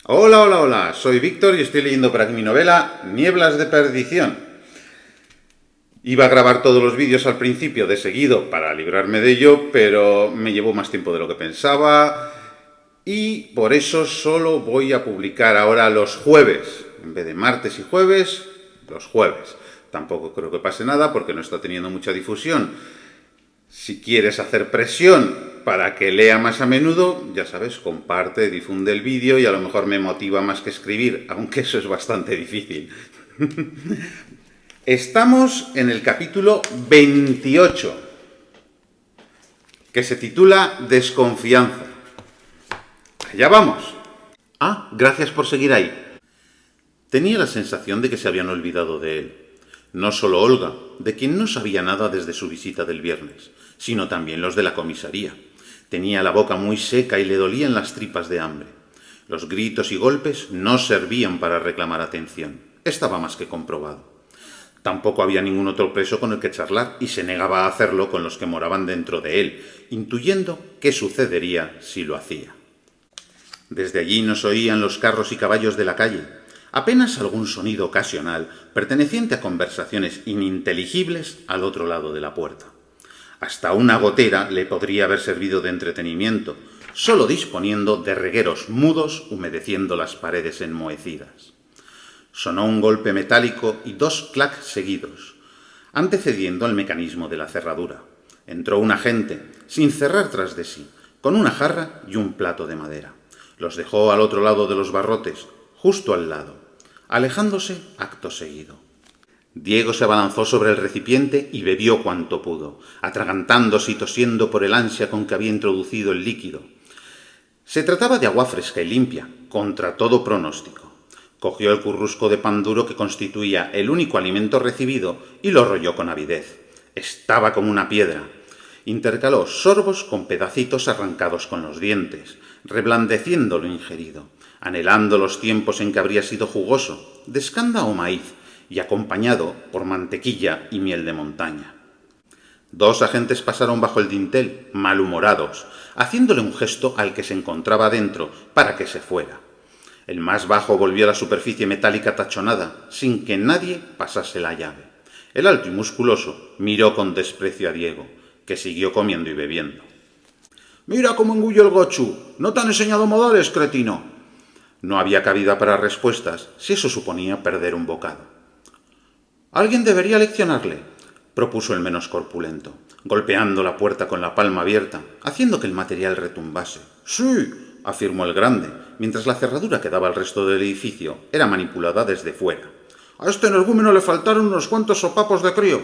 Hola, hola, hola, soy Víctor y estoy leyendo por aquí mi novela Nieblas de Perdición. Iba a grabar todos los vídeos al principio de seguido para librarme de ello, pero me llevó más tiempo de lo que pensaba y por eso solo voy a publicar ahora los jueves. En vez de martes y jueves, los jueves. Tampoco creo que pase nada porque no está teniendo mucha difusión. Si quieres hacer presión para que lea más a menudo, ya sabes, comparte, difunde el vídeo y a lo mejor me motiva más que escribir, aunque eso es bastante difícil. Estamos en el capítulo 28, que se titula Desconfianza. Allá vamos. Ah, gracias por seguir ahí. Tenía la sensación de que se habían olvidado de él. No solo Olga, de quien no sabía nada desde su visita del viernes, sino también los de la comisaría. Tenía la boca muy seca y le dolían las tripas de hambre. Los gritos y golpes no servían para reclamar atención. Estaba más que comprobado. Tampoco había ningún otro preso con el que charlar y se negaba a hacerlo con los que moraban dentro de él, intuyendo qué sucedería si lo hacía. Desde allí no se oían los carros y caballos de la calle, apenas algún sonido ocasional perteneciente a conversaciones ininteligibles al otro lado de la puerta. Hasta una gotera le podría haber servido de entretenimiento, solo disponiendo de regueros mudos humedeciendo las paredes enmohecidas. Sonó un golpe metálico y dos clacs seguidos, antecediendo el mecanismo de la cerradura. Entró un agente, sin cerrar tras de sí, con una jarra y un plato de madera. Los dejó al otro lado de los barrotes, justo al lado, alejándose acto seguido. Diego se abalanzó sobre el recipiente y bebió cuanto pudo, atragantándose y tosiendo por el ansia con que había introducido el líquido. Se trataba de agua fresca y limpia, contra todo pronóstico. Cogió el currusco de pan duro que constituía el único alimento recibido y lo rolló con avidez. Estaba como una piedra. Intercaló sorbos con pedacitos arrancados con los dientes, reblandeciendo lo ingerido, anhelando los tiempos en que habría sido jugoso, de escanda o maíz, y acompañado por mantequilla y miel de montaña. Dos agentes pasaron bajo el dintel, malhumorados, haciéndole un gesto al que se encontraba dentro para que se fuera. El más bajo volvió a la superficie metálica tachonada, sin que nadie pasase la llave. El alto y musculoso miró con desprecio a Diego, que siguió comiendo y bebiendo. «Mira cómo engulle el gochu. ¿No te han enseñado modales, cretino?» No había cabida para respuestas, si eso suponía perder un bocado. «Alguien debería leccionarle», propuso el menos corpulento, golpeando la puerta con la palma abierta, haciendo que el material retumbase. «Sí», afirmó el grande, mientras la cerradura que daba al resto del edificio era manipulada desde fuera. «A este energúmeno le faltaron unos cuantos sopapos de crío».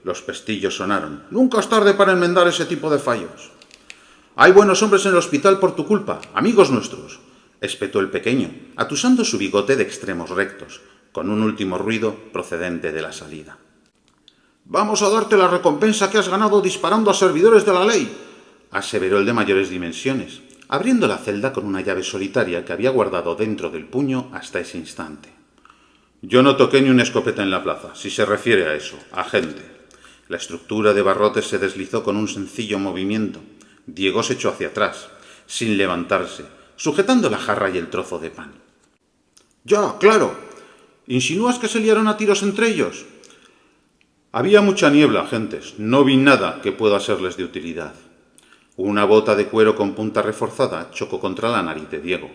Los pestillos sonaron. «Nunca es tarde para enmendar ese tipo de fallos». «Hay buenos hombres en el hospital por tu culpa, amigos nuestros», espetó el pequeño, atusando su bigote de extremos rectos, con un último ruido procedente de la salida. «Vamos a darte la recompensa que has ganado disparando a servidores de la ley», aseveró el de mayores dimensiones, abriendo la celda con una llave solitaria que había guardado dentro del puño hasta ese instante. «Yo no toqué ni una escopeta en la plaza, si se refiere a eso, agente». La estructura de barrotes se deslizó con un sencillo movimiento. Diego se echó hacia atrás, sin levantarse, sujetando la jarra y el trozo de pan. «Ya, claro. ¿Insinúas que se liaron a tiros entre ellos?» «Había mucha niebla, agentes. No vi nada que pueda serles de utilidad». Una bota de cuero con punta reforzada chocó contra la nariz de Diego,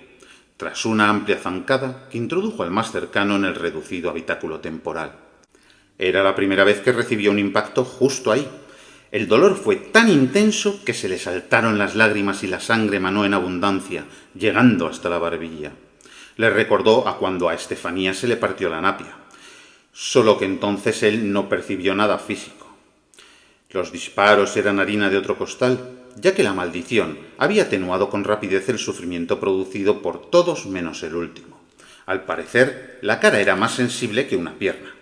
tras una amplia zancada que introdujo al más cercano en el reducido habitáculo temporal. Era la primera vez que recibía un impacto justo ahí. El dolor fue tan intenso que se le saltaron las lágrimas y la sangre manó en abundancia, llegando hasta la barbilla. Le recordó a cuando a Estefanía se le partió la napia, solo que entonces él no percibió nada físico. Los disparos eran harina de otro costal, ya que la maldición había atenuado con rapidez el sufrimiento producido por todos menos el último. Al parecer, la cara era más sensible que una pierna.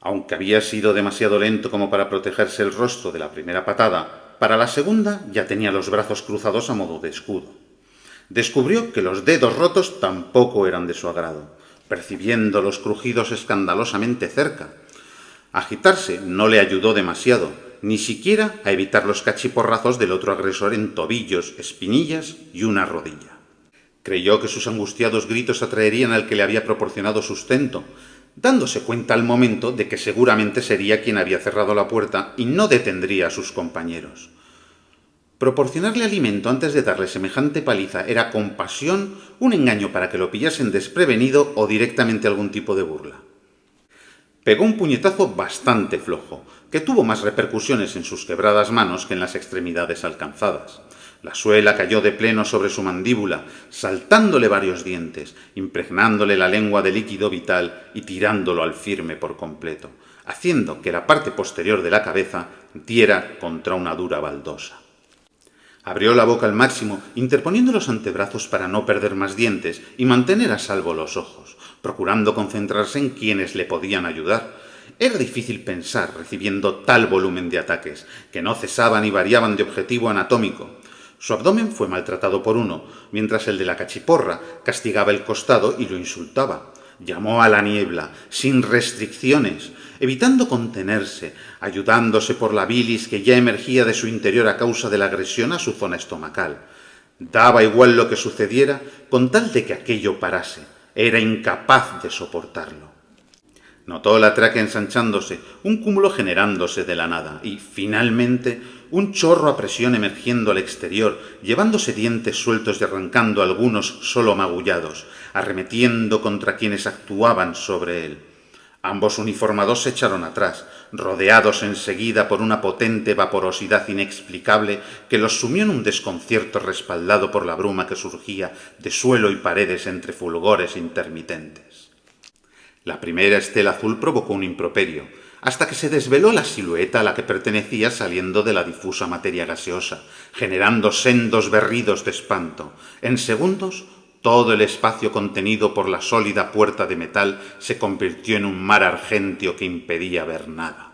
Aunque había sido demasiado lento como para protegerse el rostro de la primera patada, para la segunda ya tenía los brazos cruzados a modo de escudo. Descubrió que los dedos rotos tampoco eran de su agrado, percibiendo los crujidos escandalosamente cerca. Agitarse no le ayudó demasiado, ni siquiera a evitar los cachiporrazos del otro agresor en tobillos, espinillas y una rodilla. Creyó que sus angustiados gritos atraerían al que le había proporcionado sustento, dándose cuenta al momento de que seguramente sería quien había cerrado la puerta y no detendría a sus compañeros. Proporcionarle alimento antes de darle semejante paliza era con pasión un engaño para que lo pillasen desprevenido o directamente algún tipo de burla. Pegó un puñetazo bastante flojo, que tuvo más repercusiones en sus quebradas manos que en las extremidades alcanzadas. La suela cayó de pleno sobre su mandíbula, saltándole varios dientes, impregnándole la lengua de líquido vital y tirándolo al firme por completo, haciendo que la parte posterior de la cabeza diera contra una dura baldosa. Abrió la boca al máximo, interponiendo los antebrazos para no perder más dientes y mantener a salvo los ojos, procurando concentrarse en quienes le podían ayudar. Era difícil pensar recibiendo tal volumen de ataques, que no cesaban y variaban de objetivo anatómico. Su abdomen fue maltratado por uno, mientras el de la cachiporra castigaba el costado y lo insultaba. Llamó a la niebla, sin restricciones, evitando contenerse, ayudándose por la bilis que ya emergía de su interior a causa de la agresión a su zona estomacal. Daba igual lo que sucediera, con tal de que aquello parase. Era incapaz de soportarlo. Notó la tráquea ensanchándose, un cúmulo generándose de la nada, y, finalmente, un chorro a presión emergiendo al exterior, llevándose dientes sueltos y arrancando algunos solo magullados, arremetiendo contra quienes actuaban sobre él. Ambos uniformados se echaron atrás, rodeados enseguida por una potente vaporosidad inexplicable que los sumió en un desconcierto respaldado por la bruma que surgía de suelo y paredes entre fulgores intermitentes. La primera estela azul provocó un improperio, hasta que se desveló la silueta a la que pertenecía saliendo de la difusa materia gaseosa, generando sendos berridos de espanto. En segundos, todo el espacio contenido por la sólida puerta de metal se convirtió en un mar argénteo que impedía ver nada.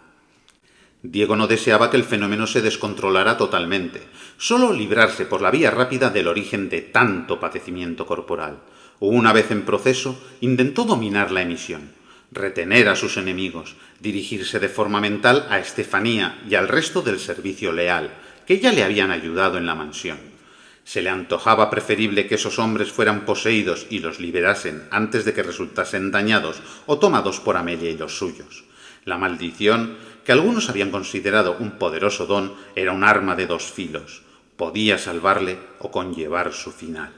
Diego no deseaba que el fenómeno se descontrolara totalmente, solo librarse por la vía rápida del origen de tanto padecimiento corporal. Una vez en proceso, intentó dominar la emisión, retener a sus enemigos, dirigirse de forma mental a Estefanía y al resto del servicio leal, que ya le habían ayudado en la mansión. Se le antojaba preferible que esos hombres fueran poseídos y los liberasen antes de que resultasen dañados o tomados por Amelia y los suyos. La maldición, que algunos habían considerado un poderoso don, era un arma de dos filos. Podía salvarle o conllevar su final.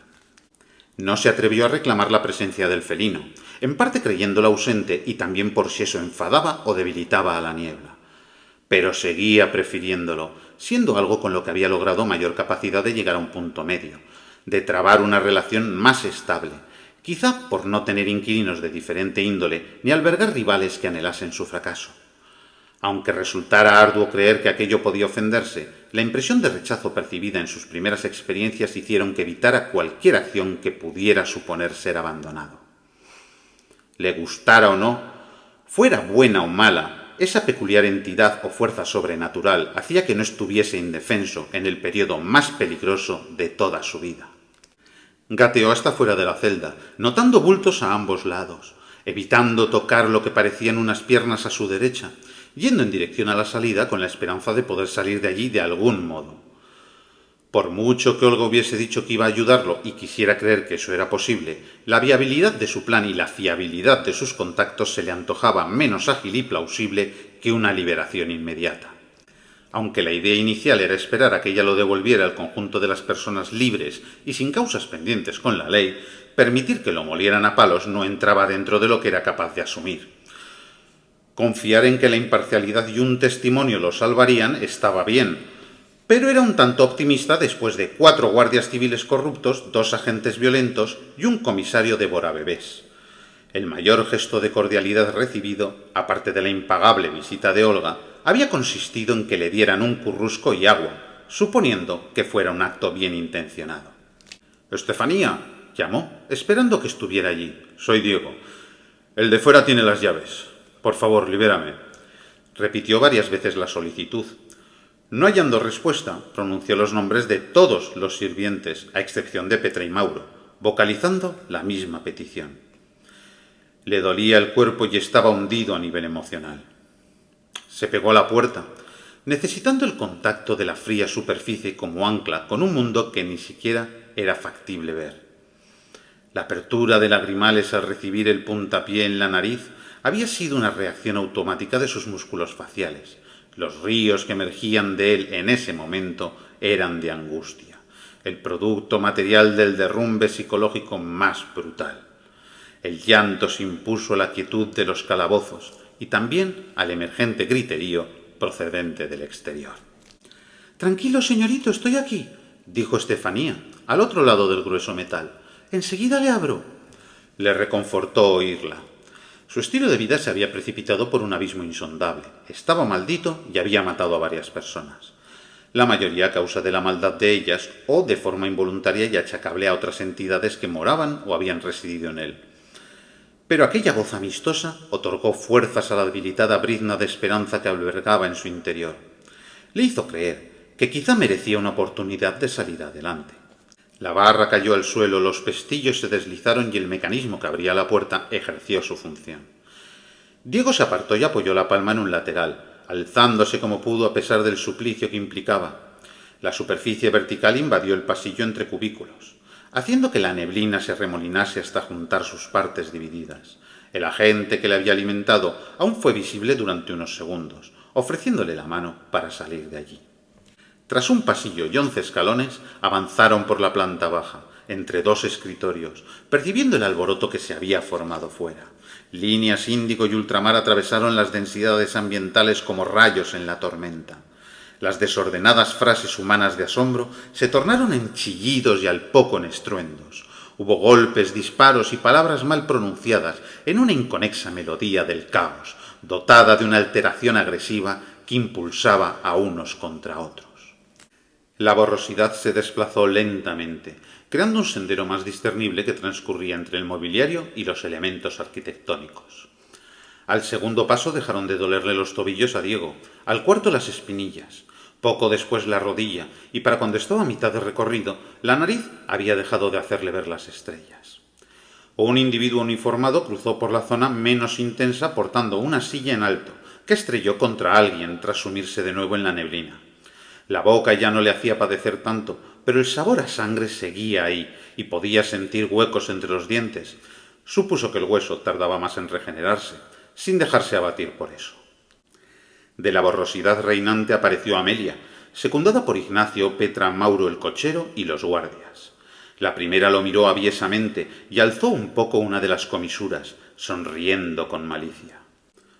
No se atrevió a reclamar la presencia del felino, en parte creyéndolo ausente y también por si eso enfadaba o debilitaba a la niebla. Pero seguía prefiriéndolo, siendo algo con lo que había logrado mayor capacidad de llegar a un punto medio, de trabar una relación más estable, quizá por no tener inquilinos de diferente índole ni albergar rivales que anhelasen su fracaso. Aunque resultara arduo creer que aquello podía ofenderse, la impresión de rechazo percibida en sus primeras experiencias hicieron que evitara cualquier acción que pudiera suponer ser abandonado. Le gustara o no, fuera buena o mala, esa peculiar entidad o fuerza sobrenatural hacía que no estuviese indefenso en el periodo más peligroso de toda su vida. Gateó hasta fuera de la celda, notando bultos a ambos lados, evitando tocar lo que parecían unas piernas a su derecha, yendo en dirección a la salida con la esperanza de poder salir de allí de algún modo. Por mucho que Olga hubiese dicho que iba a ayudarlo y quisiera creer que eso era posible, la viabilidad de su plan y la fiabilidad de sus contactos se le antojaba menos ágil y plausible que una liberación inmediata. Aunque la idea inicial era esperar a que ella lo devolviera al conjunto de las personas libres y sin causas pendientes con la ley, permitir que lo molieran a palos no entraba dentro de lo que era capaz de asumir. Confiar en que la imparcialidad y un testimonio lo salvarían estaba bien, pero era un tanto optimista después de 4 guardias civiles corruptos, 2 agentes violentos y un comisario devorabebés. El mayor gesto de cordialidad recibido, aparte de la impagable visita de Olga, había consistido en que le dieran un currusco y agua, suponiendo que fuera un acto bien intencionado. «Estefanía», llamó, esperando que estuviera allí. «Soy Diego. El de fuera tiene las llaves. Por favor, libérame». Repitió varias veces la solicitud. No hallando respuesta, pronunció los nombres de todos los sirvientes, a excepción de Petra y Mauro, vocalizando la misma petición. Le dolía el cuerpo y estaba hundido a nivel emocional. Se pegó a la puerta, necesitando el contacto de la fría superficie como ancla con un mundo que ni siquiera era factible ver. La apertura de lagrimales al recibir el puntapié en la nariz había sido una reacción automática de sus músculos faciales. Los ríos que emergían de él en ese momento eran de angustia, el producto material del derrumbe psicológico más brutal. El llanto se impuso a la quietud de los calabozos y también al emergente griterío procedente del exterior. «Tranquilo, señorito, estoy aquí», dijo Estefanía, al otro lado del grueso metal. «Enseguida le abro». Le reconfortó oírla. Su estilo de vida se había precipitado por un abismo insondable. Estaba maldito y había matado a varias personas. La mayoría a causa de la maldad de ellas o de forma involuntaria y achacable a otras entidades que moraban o habían residido en él. Pero aquella voz amistosa otorgó fuerzas a la debilitada brizna de esperanza que albergaba en su interior. Le hizo creer que quizá merecía una oportunidad de salir adelante. La barra cayó al suelo, los pestillos se deslizaron y el mecanismo que abría la puerta ejerció su función. Diego se apartó y apoyó la palma en un lateral, alzándose como pudo a pesar del suplicio que implicaba. La superficie vertical invadió el pasillo entre cubículos, haciendo que la neblina se remolinase hasta juntar sus partes divididas. El agente que le había alimentado aún fue visible durante unos segundos, ofreciéndole la mano para salir de allí. Tras un pasillo y 11 escalones, avanzaron por la planta baja, entre 2 escritorios, percibiendo el alboroto que se había formado fuera. Líneas índigo y ultramar atravesaron las densidades ambientales como rayos en la tormenta. Las desordenadas frases humanas de asombro se tornaron en chillidos y al poco en estruendos. Hubo golpes, disparos y palabras mal pronunciadas en una inconexa melodía del caos, dotada de una alteración agresiva que impulsaba a unos contra otros. La borrosidad se desplazó lentamente, creando un sendero más discernible que transcurría entre el mobiliario y los elementos arquitectónicos. Al segundo paso dejaron de dolerle los tobillos a Diego, al cuarto las espinillas, poco después la rodilla, y para cuando estaba a mitad de recorrido, la nariz había dejado de hacerle ver las estrellas. Un individuo uniformado cruzó por la zona menos intensa portando una silla en alto, que estrelló contra alguien tras sumirse de nuevo en la neblina. La boca ya no le hacía padecer tanto, pero el sabor a sangre seguía ahí y podía sentir huecos entre los dientes. Supuso que el hueso tardaba más en regenerarse, sin dejarse abatir por eso. De la borrosidad reinante apareció Amelia, secundada por Ignacio, Petra, Mauro el cochero y los guardias. La primera lo miró aviesamente y alzó un poco una de las comisuras, sonriendo con malicia.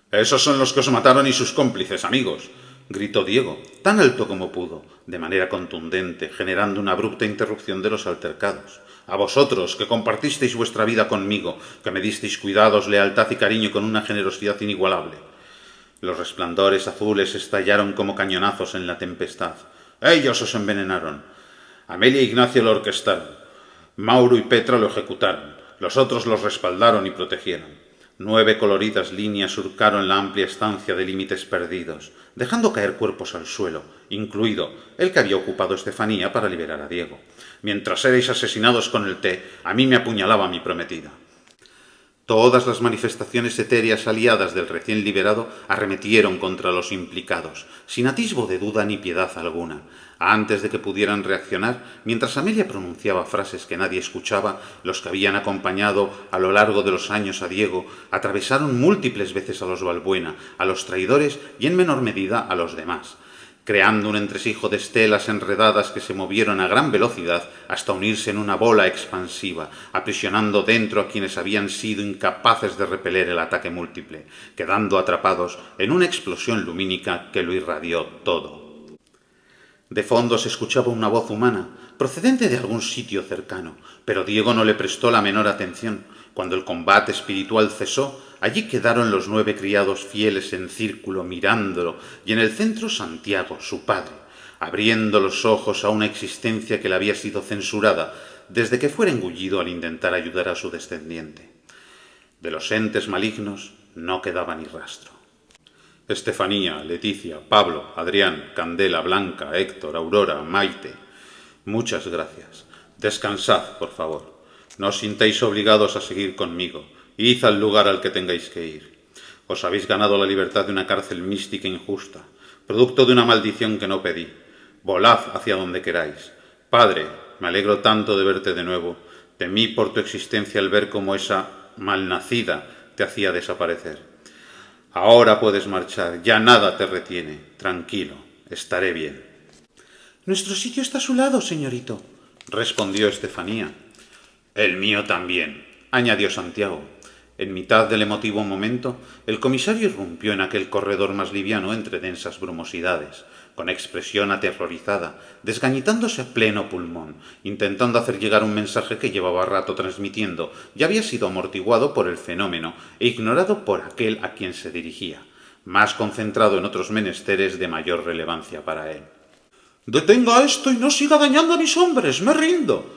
«Esos son los que os mataron y sus cómplices, amigos», gritó Diego, tan alto como pudo, de manera contundente, generando una abrupta interrupción de los altercados. «A vosotros, que compartisteis vuestra vida conmigo, que me disteis cuidados, lealtad y cariño con una generosidad inigualable». Los resplandores azules estallaron como cañonazos en la tempestad. «Ellos os envenenaron. Amelia e Ignacio lo orquestaron. Mauro y Petra lo ejecutaron. Los otros los respaldaron y protegieron». 9 coloridas líneas surcaron la amplia estancia de límites perdidos, dejando caer cuerpos al suelo, incluido el que había ocupado Estefanía para liberar a Diego. «Mientras erais asesinados con el té, a mí me apuñalaba mi prometida». Todas las manifestaciones etéreas aliadas del recién liberado arremetieron contra los implicados, sin atisbo de duda ni piedad alguna. Antes de que pudieran reaccionar, mientras Amelia pronunciaba frases que nadie escuchaba, los que habían acompañado a lo largo de los años a Diego atravesaron múltiples veces a los Balbuena, a los traidores y en menor medida a los demás, creando un entresijo de estelas enredadas que se movieron a gran velocidad hasta unirse en una bola expansiva, aprisionando dentro a quienes habían sido incapaces de repeler el ataque múltiple, quedando atrapados en una explosión lumínica que lo irradió todo. De fondo se escuchaba una voz humana, procedente de algún sitio cercano, pero Diego no le prestó la menor atención. Cuando el combate espiritual cesó, allí quedaron los 9 criados fieles en círculo mirándolo, y en el centro Santiago, su padre, abriendo los ojos a una existencia que le había sido censurada desde que fuera engullido al intentar ayudar a su descendiente. De los entes malignos no quedaba ni rastro. Estefanía, Leticia, Pablo, Adrián, Candela, Blanca, Héctor, Aurora, Maite. Muchas gracias. Descansad, por favor. No os sintáis obligados a seguir conmigo. Id al lugar al que tengáis que ir. Os habéis ganado la libertad de una cárcel mística e injusta, producto de una maldición que no pedí. Volad hacia donde queráis. Padre, me alegro tanto de verte de nuevo. Temí por tu existencia al ver cómo esa malnacida te hacía desaparecer. Ahora puedes marchar, ya nada te retiene. Tranquilo, estaré bien. Nuestro sitio está a su lado, señorito, respondió Estefanía. El mío también, añadió Santiago. En mitad del emotivo momento, el comisario irrumpió en aquel corredor más liviano entre densas brumosidades, con expresión aterrorizada, desgañitándose a pleno pulmón, intentando hacer llegar un mensaje que llevaba rato transmitiendo y había sido amortiguado por el fenómeno e ignorado por aquel a quien se dirigía, más concentrado en otros menesteres de mayor relevancia para él. «Detenga esto y no siga dañando a mis hombres, me rindo»,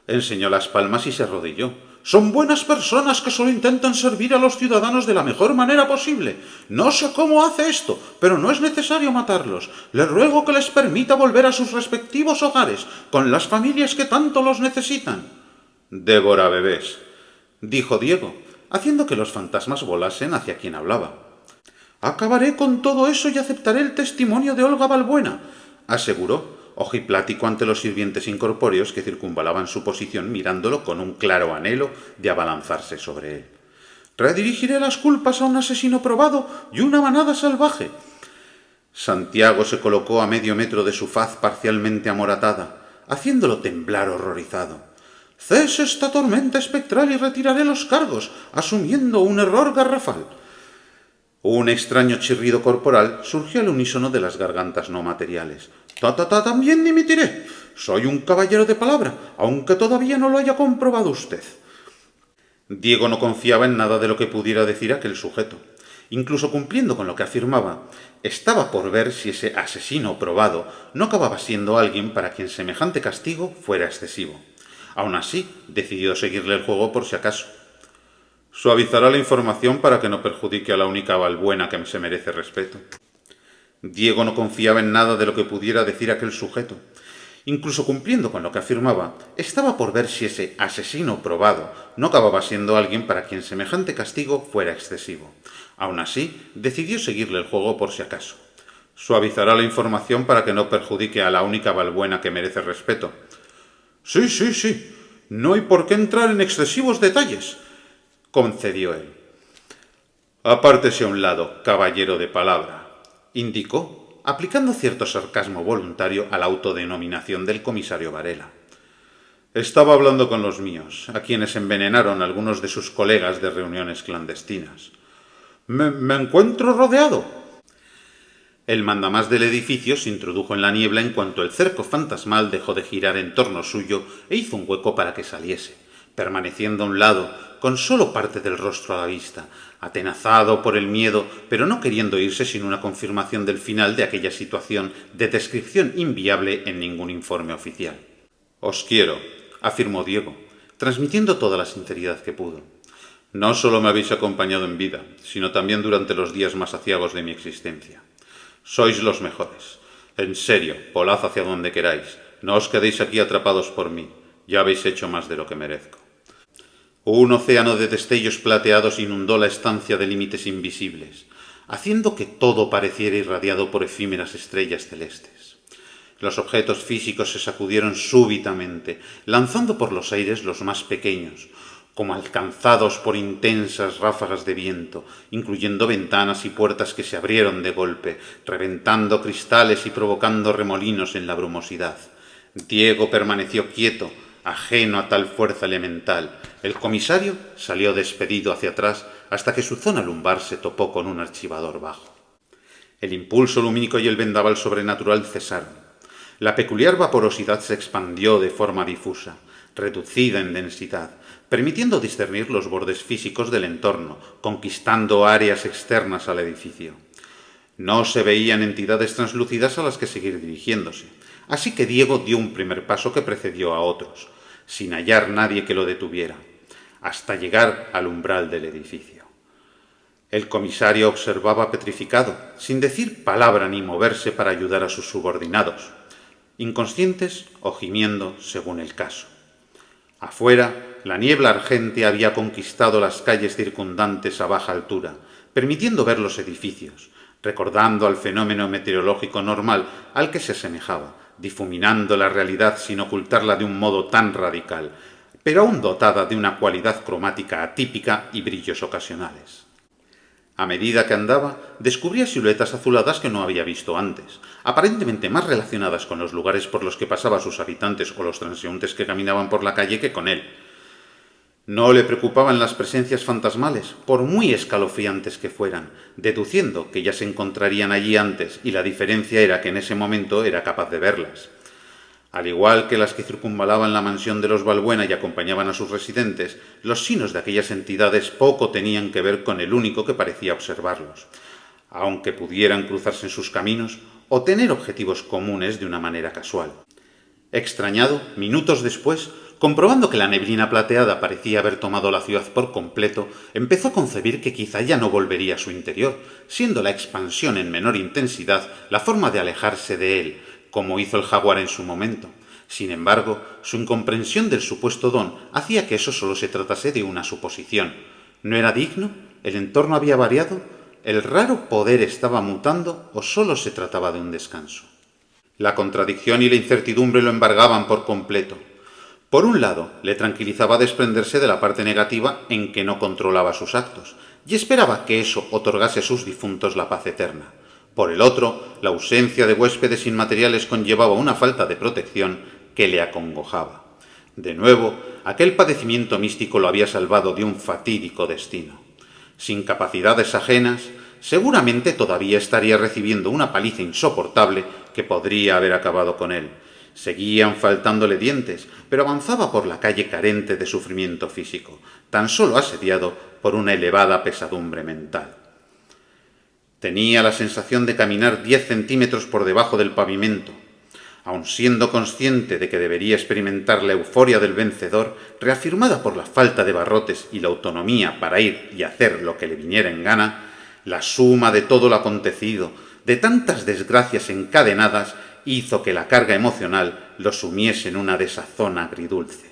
enseñó las palmas y se arrodilló. «Son buenas personas que solo intentan servir a los ciudadanos de la mejor manera posible. No sé cómo hace esto, pero no es necesario matarlos. Le ruego que les permita volver a sus respectivos hogares, con las familias que tanto los necesitan». «Débora bebés», dijo Diego, haciendo que los fantasmas volasen hacia quien hablaba. «Acabaré con todo eso y aceptaré el testimonio de Olga Balbuena», aseguró, ojiplático ante los sirvientes incorpóreos que circunvalaban su posición mirándolo con un claro anhelo de abalanzarse sobre él. «Redirigiré las culpas a un asesino probado y una manada salvaje». Santiago se colocó a medio metro de su faz parcialmente amoratada, haciéndolo temblar horrorizado. «Cese esta tormenta espectral y retiraré los cargos, asumiendo un error garrafal». Un extraño chirrido corporal surgió al unísono de las gargantas no materiales. También dimitiré. Soy un caballero de palabra, aunque todavía no lo haya comprobado usted». Diego no confiaba en nada de lo que pudiera decir aquel sujeto. Incluso cumpliendo con lo que afirmaba, estaba por ver si ese asesino probado no acababa siendo alguien para quien semejante castigo fuera excesivo. Aún así, decidió seguirle el juego por si acaso. Suavizará la información para que no perjudique a la única Balbuena que se merece respeto. Diego no confiaba en nada de lo que pudiera decir aquel sujeto. Incluso cumpliendo con lo que afirmaba, estaba por ver si ese asesino probado no acababa siendo alguien para quien semejante castigo fuera excesivo. Aún así, decidió seguirle el juego por si acaso. Suavizará la información para que no perjudique a la única Balbuena que merece respeto. Sí. No hay por qué entrar en excesivos detalles, concedió él. Apártese a un lado, caballero de palabra, indicó, aplicando cierto sarcasmo voluntario a la autodenominación del comisario Varela. Estaba hablando con los míos, a quienes envenenaron algunos de sus colegas de reuniones clandestinas. Me encuentro rodeado. El mandamás del edificio se introdujo en la niebla en cuanto el cerco fantasmal dejó de girar en torno suyo e hizo un hueco para que saliese, permaneciendo a un lado, con solo parte del rostro a la vista, atenazado por el miedo, pero no queriendo irse sin una confirmación del final de aquella situación de descripción inviable en ningún informe oficial. «Os quiero», afirmó Diego, transmitiendo toda la sinceridad que pudo. «No solo me habéis acompañado en vida, sino también durante los días más aciagos de mi existencia. Sois los mejores. En serio, volad hacia donde queráis. No os quedéis aquí atrapados por mí. Ya habéis hecho más de lo que merezco». Un océano de destellos plateados inundó la estancia de límites invisibles, haciendo que todo pareciera irradiado por efímeras estrellas celestes. Los objetos físicos se sacudieron súbitamente, lanzando por los aires los más pequeños, como alcanzados por intensas ráfagas de viento, incluyendo ventanas y puertas que se abrieron de golpe, reventando cristales y provocando remolinos en la brumosidad. Diego permaneció quieto, ajeno a tal fuerza elemental. El comisario salió despedido hacia atrás hasta que su zona lumbar se topó con un archivador bajo. El impulso lumínico y el vendaval sobrenatural cesaron. La peculiar vaporosidad se expandió de forma difusa, reducida en densidad, permitiendo discernir los bordes físicos del entorno, conquistando áreas externas al edificio. No se veían entidades translúcidas a las que seguir dirigiéndose, así que Diego dio un primer paso que precedió a otros, sin hallar nadie que lo detuviera, hasta llegar al umbral del edificio. El comisario observaba petrificado, sin decir palabra ni moverse para ayudar a sus subordinados, inconscientes o gimiendo según el caso. Afuera, la niebla argente había conquistado las calles circundantes a baja altura, permitiendo ver los edificios, recordando al fenómeno meteorológico normal al que se asemejaba, difuminando la realidad sin ocultarla de un modo tan radical, pero aún dotada de una cualidad cromática atípica y brillos ocasionales. A medida que andaba, descubría siluetas azuladas que no había visto antes, aparentemente más relacionadas con los lugares por los que pasaban sus habitantes o los transeúntes que caminaban por la calle que con él. No le preocupaban las presencias fantasmales, por muy escalofriantes que fueran, deduciendo que ya se encontrarían allí antes y la diferencia era que en ese momento era capaz de verlas. Al igual que las que circunvalaban la mansión de los Balbuena y acompañaban a sus residentes, los signos de aquellas entidades poco tenían que ver con el único que parecía observarlos, aunque pudieran cruzarse en sus caminos o tener objetivos comunes de una manera casual. Extrañado, minutos después, comprobando que la neblina plateada parecía haber tomado la ciudad por completo, empezó a concebir que quizá ya no volvería a su interior, siendo la expansión en menor intensidad la forma de alejarse de él, como hizo el jaguar en su momento. Sin embargo, su incomprensión del supuesto don hacía que eso solo se tratase de una suposición. ¿No era digno? ¿El entorno había variado? ¿El raro poder estaba mutando o solo se trataba de un descanso? La contradicción y la incertidumbre lo embargaban por completo. Por un lado, le tranquilizaba desprenderse de la parte negativa en que no controlaba sus actos, y esperaba que eso otorgase a sus difuntos la paz eterna. Por el otro, la ausencia de huéspedes inmateriales conllevaba una falta de protección que le acongojaba. De nuevo, aquel padecimiento místico lo había salvado de un fatídico destino. Sin capacidades ajenas, seguramente todavía estaría recibiendo una paliza insoportable que podría haber acabado con él. Seguían faltándole dientes, pero avanzaba por la calle carente de sufrimiento físico, tan solo asediado por una elevada pesadumbre mental. Tenía la sensación de caminar 10 centímetros por debajo del pavimento. Aun siendo consciente de que debería experimentar la euforia del vencedor, reafirmada por la falta de barrotes y la autonomía para ir y hacer lo que le viniera en gana, la suma de todo lo acontecido, de tantas desgracias encadenadas, hizo que la carga emocional lo sumiese en una desazón agridulce.